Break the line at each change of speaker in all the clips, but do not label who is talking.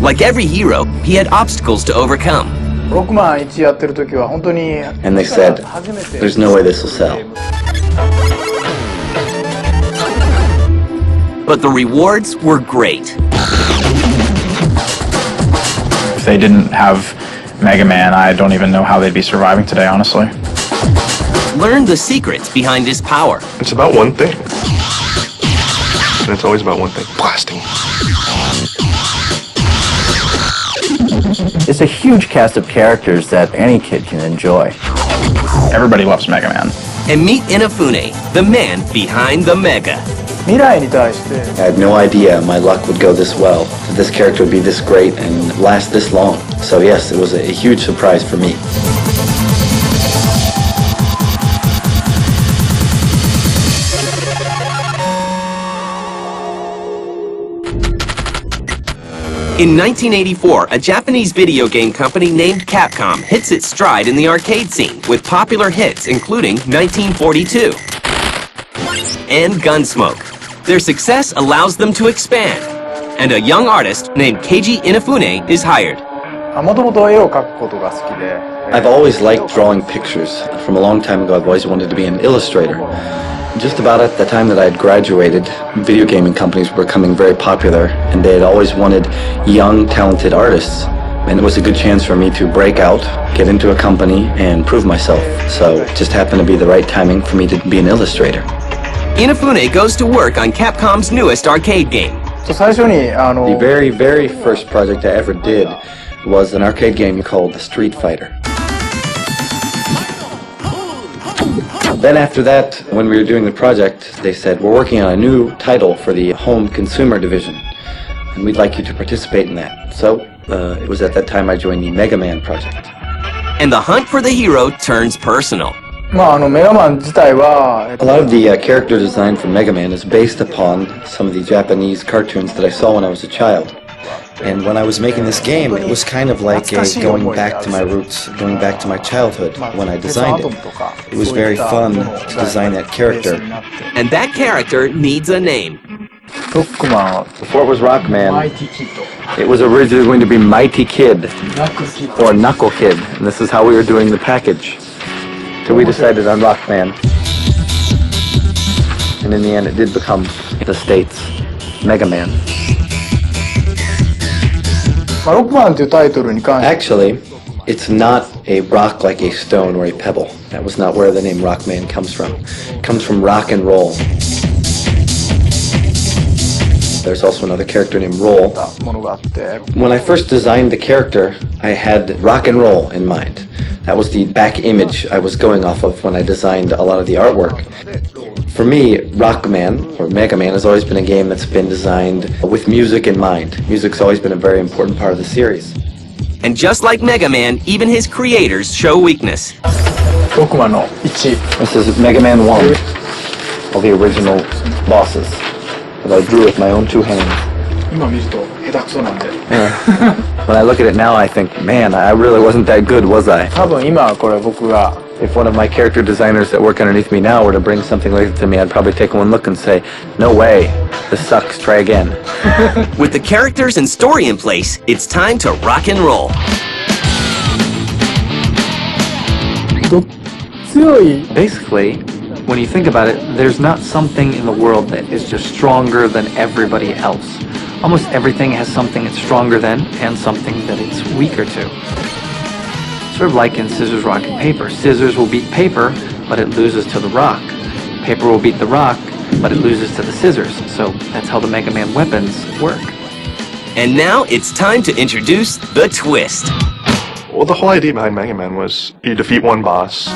Like every hero, he had obstacles to overcome.
And they said, there's no way this will sell.
But the rewards were great.
If they didn't have Mega Man, I don't even know how they'd be surviving today, honestly.
Learn the secrets behind his power.
It's about one thing. And it's always about one thing, blasting.
It's a huge cast of characters that any kid can enjoy.
Everybody loves Mega Man.
And meet Inafune, the man behind the Mega.
I had no idea my luck would go this well, that this character would be this great and last this long. So yes, it was a huge surprise for me.
In 1984, a Japanese video game company named Capcom hits its stride in the arcade scene with popular hits including 1942 and Gunsmoke. Their success allows them to expand, and a young artist named Keiji Inafune is hired.
I've always liked drawing pictures. From a long time ago, I've always wanted to be an illustrator. Just about at the time that I had graduated, video gaming companies were becoming very popular, and they had always wanted young, talented artists. And it was a good chance for me to break out, get into a company, and prove myself. So it just happened to be the right timing for me to be an illustrator.
Inafune goes to work on Capcom's newest arcade game.
The very, very first project I ever did was an arcade game called Street Fighter. Then after that, when we were doing the project, they said, we're working on a new title for the home consumer division, and we'd like you to participate in that. So it was at that time I joined the Mega Man project.
And the hunt for the hero turns personal.
A lot of the character design for Mega Man is based upon some of the Japanese cartoons that I saw when I was a child. And when I was making this game, it was kind of like going back to my roots, going back to my childhood when I designed it. It was very fun to design that character.
And that character needs a name.
Before it was Rockman, it was originally going to be Mighty Kid, or Knuckle Kid, and this is how we were doing the package. So we decided on Rockman. And in the end, it did become the States Mega Man. Actually, it's not a rock like a stone or a pebble. That was not where the name Rockman comes from. It comes from rock and roll. There's also another character named Roll. When I first designed the character, I had rock and roll in mind. That was the back image I was going off of when I designed a lot of the artwork. For me, Rockman, or Mega Man, has always been a game that's been designed with music in mind. Music's always been a very important part of the series.
And just like Mega Man, even his creators show weakness.
This is Mega Man 1, all the original bosses that I drew with my own two hands. When I look at it now, I think, man, I really wasn't that good, was I? If one of my character designers that work underneath me now were to bring something like that to me, I'd probably take one look and say, no way, this sucks, try again.
With the characters and story in place, it's time to rock and roll.
Basically, when you think about it, there's not something in the world that is just stronger than everybody else. Almost everything has something it's stronger than and something that it's weaker to. Sort of like in scissors, rock, and paper. Scissors will beat paper, but it loses to the rock. Paper will beat the rock, but it loses to the scissors. So that's how the Mega Man weapons work.
And now it's time to introduce the twist.
Well, the whole idea behind Mega Man was you defeat one boss,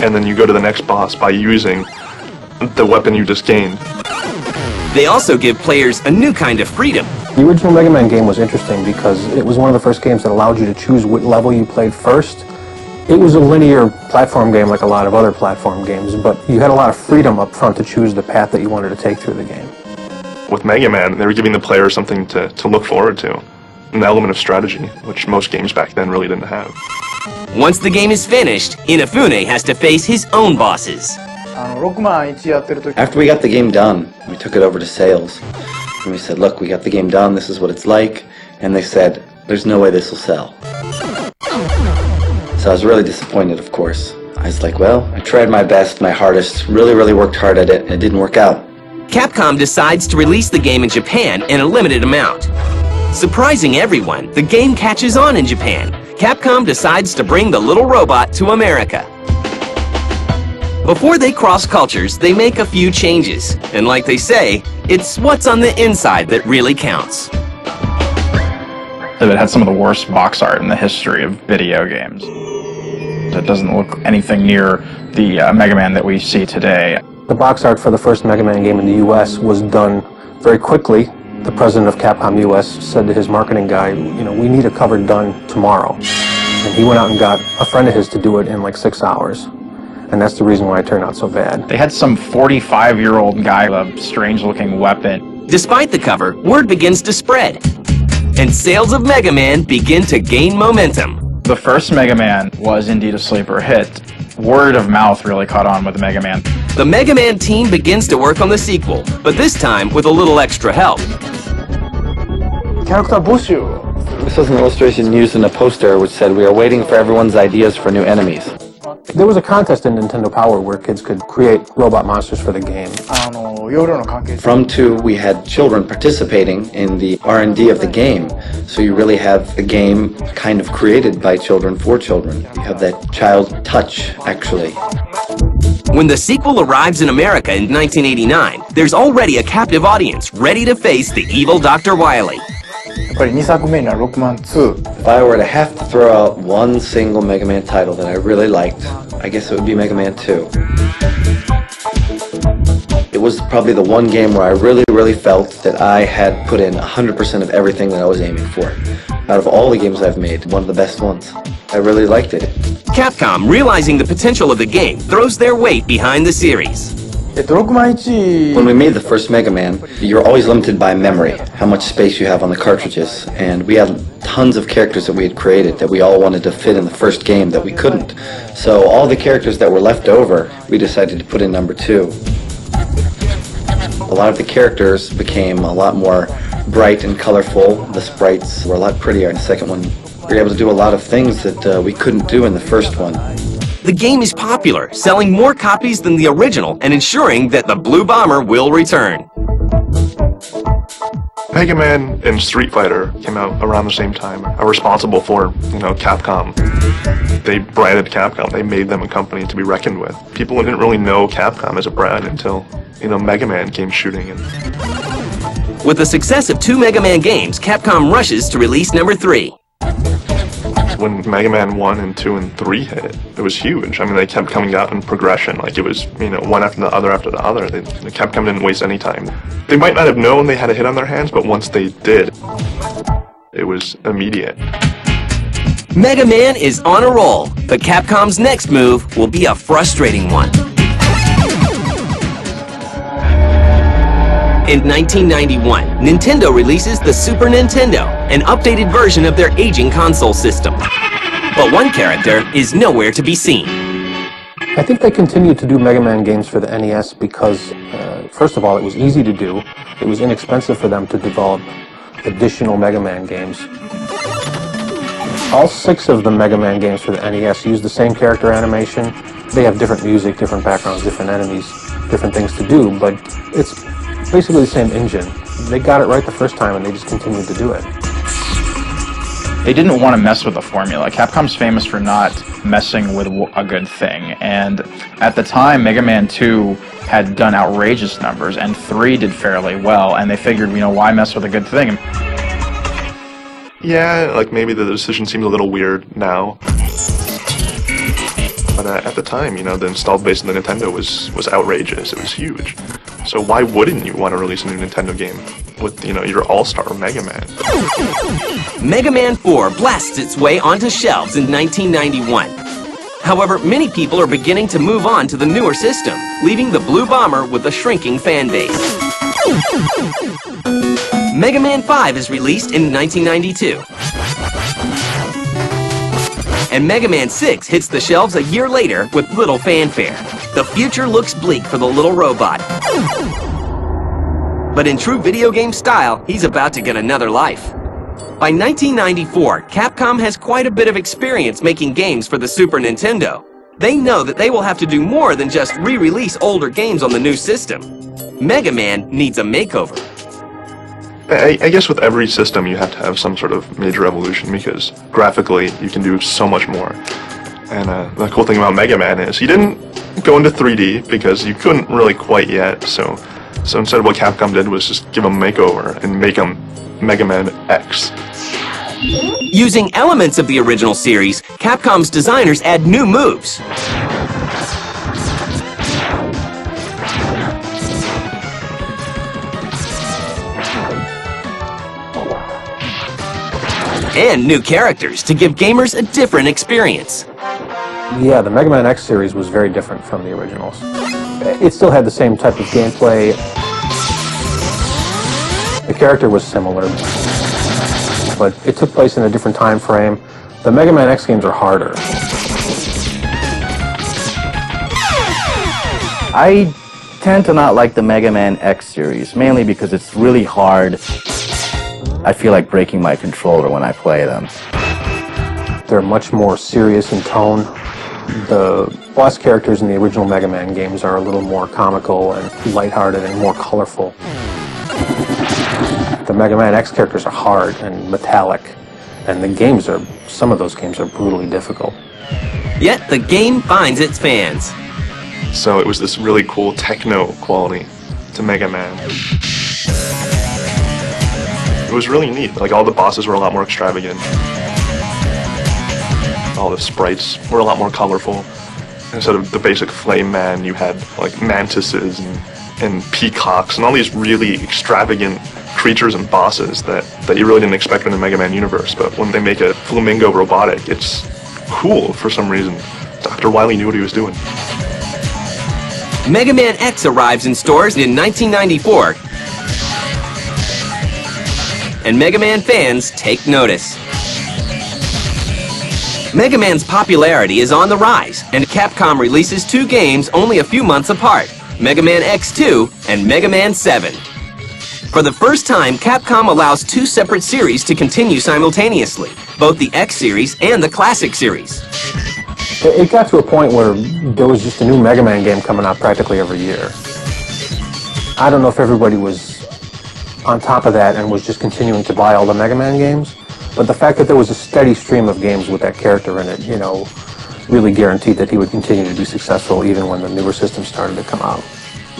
and then you go to the next boss by using the weapon you just gained.
They also give players a new kind of freedom.
The original Mega Man game was interesting because it was one of the first games that allowed you to choose what level you played first. It was a linear platform game like a lot of other platform games, but you had a lot of freedom up front to choose the path that you wanted to take through the game.
With Mega Man, they were giving the player something to look forward to, an element of strategy, which most games back then really didn't have.
Once the game is finished, Inafune has to face his own bosses.
After we got the game done, we took it over to sales. And we said, look, we got the game done, this is what it's like. And they said, there's no way this will sell. So I was really disappointed, of course. I was like, well, I tried my best, my hardest, really worked hard at it, and it didn't work out.
Capcom decides to release the game in Japan in a limited amount. Surprising everyone, the game catches on in Japan. Capcom decides to bring the little robot to America. Before they cross cultures, they make a few changes. And like they say, it's what's on the inside that really counts.
It had some of the worst box art in the history of video games. It doesn't look anything near the Mega Man that we see today.
The box art for the first Mega Man game in the US was done very quickly. The president of Capcom US said to his marketing guy, you know, we need a cover done tomorrow. And he went out and got a friend of his to do it in like 6 hours. And that's the reason why it turned out so bad.
They had some 45-year-old guy with a strange-looking weapon.
Despite the cover, word begins to spread. And sales of Mega Man begin to gain momentum.
The first Mega Man was indeed a sleeper hit. Word of mouth really caught on with the Mega Man.
The Mega Man team begins to work on the sequel, but this time with a little extra help.
This was an illustration used in a poster which said, we are waiting for everyone's ideas for new enemies.
There was a contest in Nintendo Power where kids could create robot monsters for the game.
From 2, we had children participating in the R&D of the game. So you really have a game kind of created by children for children. You have that child touch, actually.
When the sequel arrives in America in 1989, there's already a captive audience ready to face the evil Dr. Wily.
If I were to have to throw out one single Mega Man title that I really liked, I guess it would be Mega Man 2. It was probably the one game where I really felt that I had put in 100% of everything that I was aiming for. Out of all the games I've made, one of the best ones. I really liked it.
Capcom, realizing the potential of the game, throws their weight behind the series.
When we made the first Mega Man, you're always limited by memory, how much space you have on the cartridges, and we had tons of characters that we had created that we all wanted to fit in the first game that we couldn't. So all the characters that were left over, we decided to put in number 2. A lot of the characters became a lot more bright and colorful. The sprites were a lot prettier in the second one. We were able to do a lot of things that we couldn't do in the first one.
The game is popular, selling more copies than the original and ensuring that the Blue Bomber will return.
Mega Man and Street Fighter came out around the same time, are responsible for, Capcom. They branded Capcom, they made them a company to be reckoned with. People didn't really know Capcom as a brand until, Mega Man came shooting.
With the success of 2 Mega Man games, Capcom rushes to release number 3.
When Mega Man 1 and 2 and 3 hit, it was huge. I mean, they kept coming out in progression, like it was, one after the other after the other. Capcom didn't waste any time. They might not have known they had a hit on their hands, but once they did, it was immediate.
Mega Man is on a roll, but Capcom's next move will be a frustrating one. In 1991, Nintendo releases the Super Nintendo, an updated version of their aging console system. But one character is nowhere to be seen.
I think they continued to do Mega Man games for the NES because, first of all, it was easy to do. It was inexpensive for them to develop additional Mega Man games. All 6 of the Mega Man games for the NES use the same character animation. They have different music, different backgrounds, different enemies, different things to do, but it's basically the same engine. They got it right the first time and they just continued to do it.
They didn't want to mess with the formula. Capcom's famous for not messing with a good thing, and at the time Mega Man 2 had done outrageous numbers and 3 did fairly well, and they figured, why mess with a good thing?
Yeah, like maybe the decision seems a little weird now. But at the time, the installed base of the Nintendo was outrageous. It was huge. So why wouldn't you want to release a new Nintendo game with, your all-star Mega Man?
Mega Man 4 blasts its way onto shelves in 1991. However, many people are beginning to move on to the newer system, leaving the Blue Bomber with a shrinking fan base. Mega Man 5 is released in 1992. And Mega Man 6 hits the shelves a year later with little fanfare. The future looks bleak for the little robot. but in true video game style, he's about to get another life. By 1994, Capcom has quite a bit of experience making games for the Super Nintendo. They know that they will have to do more than just re-release older games on the new system. Mega Man needs a makeover.
I guess with every system you have to have some sort of major evolution, because graphically you can do so much more. And the cool thing about Mega Man is he didn't go into 3D because you couldn't really quite yet, so instead what Capcom did was just give him a makeover and make him Mega Man X.
Using elements of the original series, Capcom's designers add new moves. And new characters to give gamers a different experience.
Yeah, the Mega Man X series was very different from the originals. It still had the same type of gameplay. The character was similar, but it took place in a different time frame. The Mega Man X games are harder.
I tend to not like the Mega Man X series, mainly because it's really hard. I feel like breaking my controller when I play them.
They're much more serious in tone. The boss characters in the original Mega Man games are a little more comical and lighthearted and more colorful. The Mega Man X characters are hard and metallic, and some of those games are brutally difficult.
Yet the game finds its fans.
So it was this really cool techno quality to Mega Man. It was really neat. Like, all the bosses were a lot more extravagant. All the sprites were a lot more colorful. Instead of the basic Flame Man, you had like mantises and peacocks and all these really extravagant creatures and bosses that you really didn't expect in the Mega Man universe. But when they make a flamingo robotic, it's cool for some reason. Dr. Wily knew what he was doing.
Mega Man X arrives in stores in 1994, and Mega Man fans take notice. Mega Man's popularity is on the rise, and Capcom releases two games only a few months apart, Mega Man X2 and Mega Man 7. For the first time, Capcom allows two separate series to continue simultaneously, both the X series and the Classic series.
It got to a point where there was just a new Mega Man game coming out practically every year. I don't know if everybody was on top of that and was just continuing to buy all the Mega Man games, but the fact that there was a steady stream of games with that character in it, really guaranteed that he would continue to be successful even when the newer systems started to come out.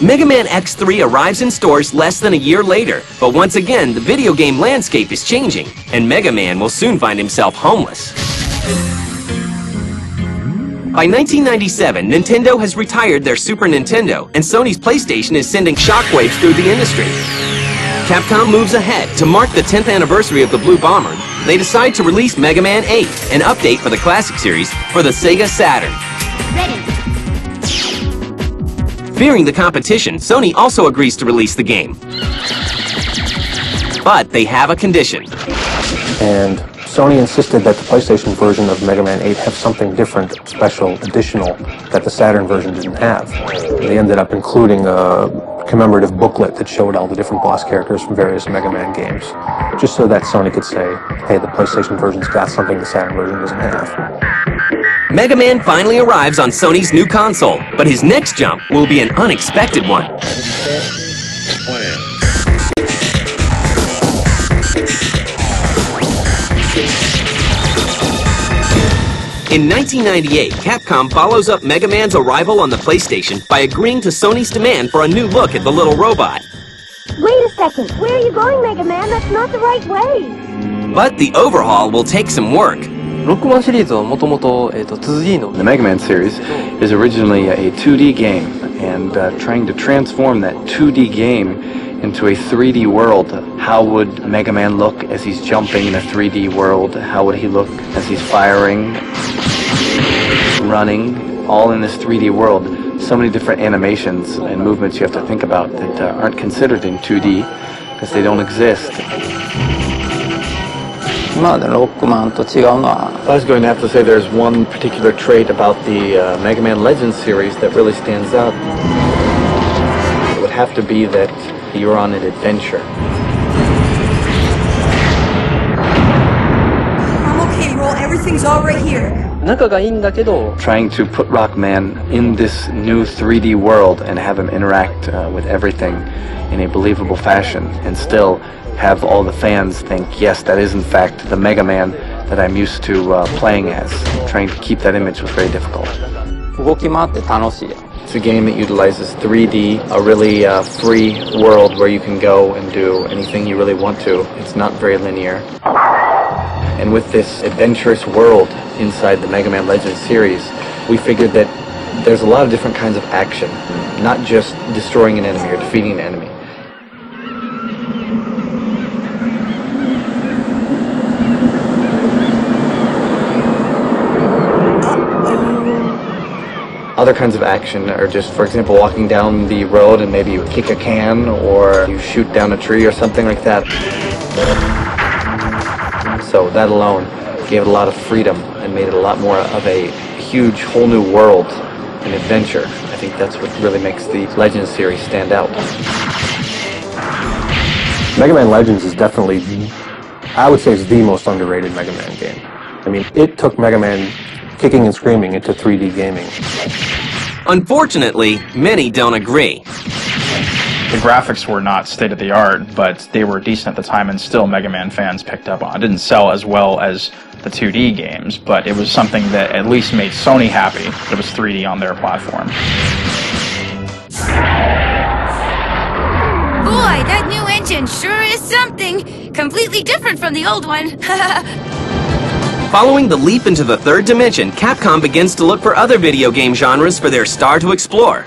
Mega Man X3 arrives in stores less than a year later, but once again, the video game landscape is changing, and Mega Man will soon find himself homeless. By 1997, Nintendo has retired their Super Nintendo, and Sony's PlayStation is sending shockwaves through the industry. Capcom moves ahead. To mark the 10th anniversary of the Blue Bomber, they decide to release Mega Man 8, an update for the Classic series, for the Sega Saturn.
Ready.
Fearing the competition, Sony also agrees to release the game. But they have a condition.
And Sony insisted that the PlayStation version of Mega Man 8 have something different, special, additional, that the Saturn version didn't have. They ended up including a commemorative booklet that showed all the different boss characters from various Mega Man games, just so that Sony could say, hey, the PlayStation version's got something the Saturn version doesn't have.
Mega Man finally arrives on Sony's new console, but his next jump will be an unexpected one. In 1998, Capcom follows up Mega Man's arrival on the PlayStation by agreeing to Sony's demand for a new look at the little robot.
Wait a second. Where are you going, Mega Man? That's not the right way.
But the overhaul will take some work.
The Mega Man series is originally a 2D game, and trying to transform that 2D game into a 3D world. How would Mega Man look as he's jumping in a 3D world? How would he look as he's firing, running, all in this 3D world? So many different animations and movements you have to think about that aren't considered in 2D because they don't exist. I was going to have to say there's one particular trait about the Mega Man Legends series that really stands out. It would have to be that You're on an adventure.
I'm okay, Roll. Everything's all right here.
Trying to put Rockman in this new 3D world and have him interact with everything in a believable fashion, and still have all the fans think, yes, that is in fact the Mega Man that I'm used to playing as. Trying to keep that image was very difficult. It's a game that utilizes 3D, a really free world where you can go and do anything you really want to. It's not very linear. And with this adventurous world inside the Mega Man Legends series, we figured that there's a lot of different kinds of action, not just destroying an enemy or defeating an enemy. Other kinds of action are just, for example, walking down the road and maybe you kick a can or you shoot down a tree or something like that. So that alone gave it a lot of freedom and made it a lot more of a huge whole new world and adventure. I think that's what really makes the Legends series stand out.
Mega Man Legends is definitely, I would say, is the most underrated Mega Man game. I mean, it took Mega Man kicking and screaming into 3D gaming.
Unfortunately, many don't agree.
The graphics were not state-of-the-art, but they were decent at the time, and still Mega Man fans picked up on it. It didn't sell as well as the 2D games, but it was something that at least made Sony happy that it was 3D on their platform.
Boy, that new engine sure is something. Completely different from the old one.
Following the leap into the third dimension, Capcom begins to look for other video game genres for their star to explore.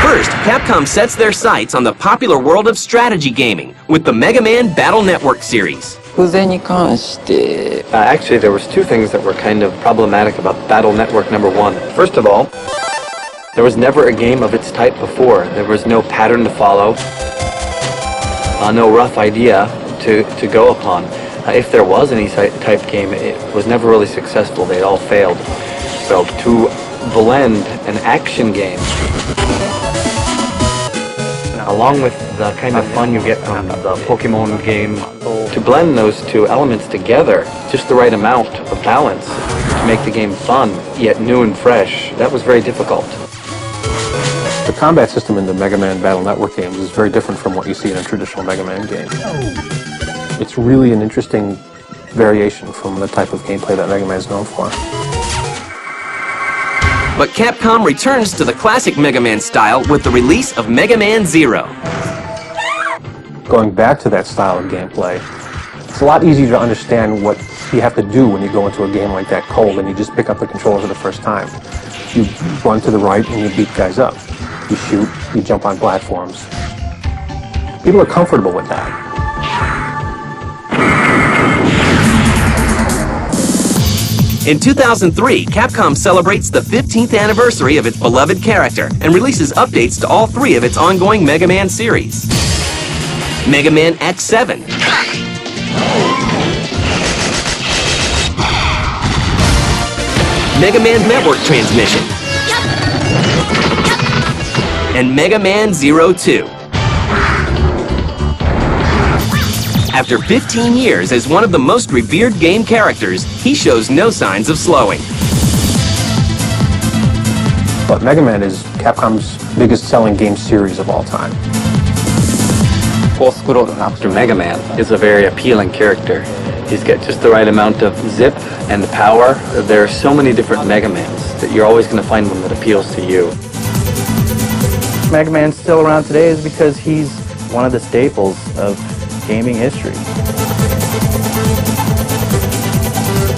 First, Capcom sets their sights on the popular world of strategy gaming with the Mega Man Battle Network series.
Actually, there was two things that were kind of problematic about Battle Network #1. First of all, there was never a game of its type before. There was no pattern to follow, no rough idea to go upon. If there was any type game, it was never really successful. They all failed. So to blend an action game, along with the kind of fun you get from the Pokemon game, to blend those two elements together, just the right amount of balance to make the game fun, yet new and fresh, that was very difficult.
The combat system in the Mega Man Battle Network games is very different from what you see in a traditional Mega Man game. It's really an interesting variation from the type of gameplay that Mega Man is known for.
But Capcom returns to the classic Mega Man style with the release of Mega Man Zero.
Going back to that style of gameplay, it's a lot easier to understand what you have to do when you go into a game like that cold and you just pick up the controller for the first time. You run to the right and you beat guys up. You shoot, you jump on platforms. People are comfortable with that.
In 2003, Capcom celebrates the 15th anniversary of its beloved character and releases updates to all three of its ongoing Mega Man series. Mega Man X7, Mega Man Network Transmission, and Mega Man Zero 2. After 15 years as one of the most revered game characters, he shows no signs of slowing.
But Mega Man is Capcom's biggest selling game series of all time.
Mr. Mega Man is a very appealing character. He's got just the right amount of zip and power. There are so many different Mega Mans that you're always going to find one that appeals to you.
Mega Man's still around today is because he's one of the staples of gaming history.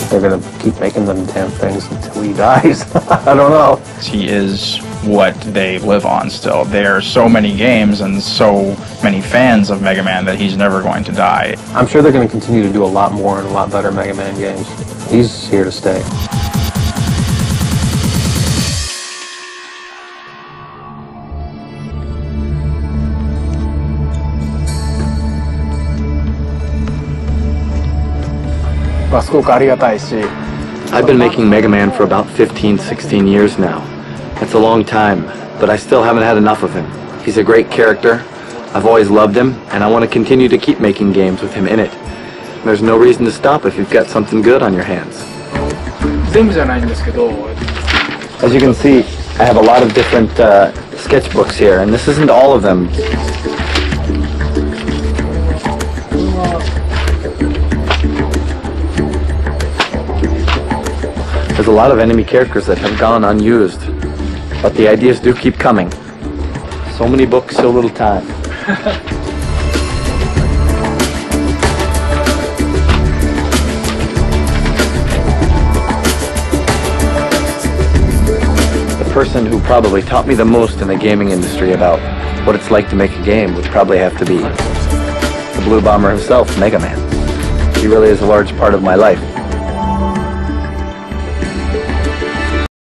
They're going to keep making them damn things until he dies. I don't know.
He is what they live on still. There are so many games and so many fans of Mega Man that he's never going to die.
I'm sure they're going to continue to do a lot more and a lot better Mega Man games. He's here to stay.
I've been making Mega Man for about 15, 16 years now. It's a long time, but I still haven't had enough of him. He's a great character. I've always loved him, and I want to continue to keep making games with him in it. There's no reason to stop if you've got something good on your hands.
全部じゃないんですけど。
As you can see, I have a lot of different sketchbooks here, and this isn't all of them. There's a lot of enemy characters that have gone unused, but the ideas do keep coming. So many books, so little time. The person who probably taught me the most in the gaming industry about what it's like to make a game would probably have to be the Blue Bomber himself, Mega Man. He really is a large part of my life.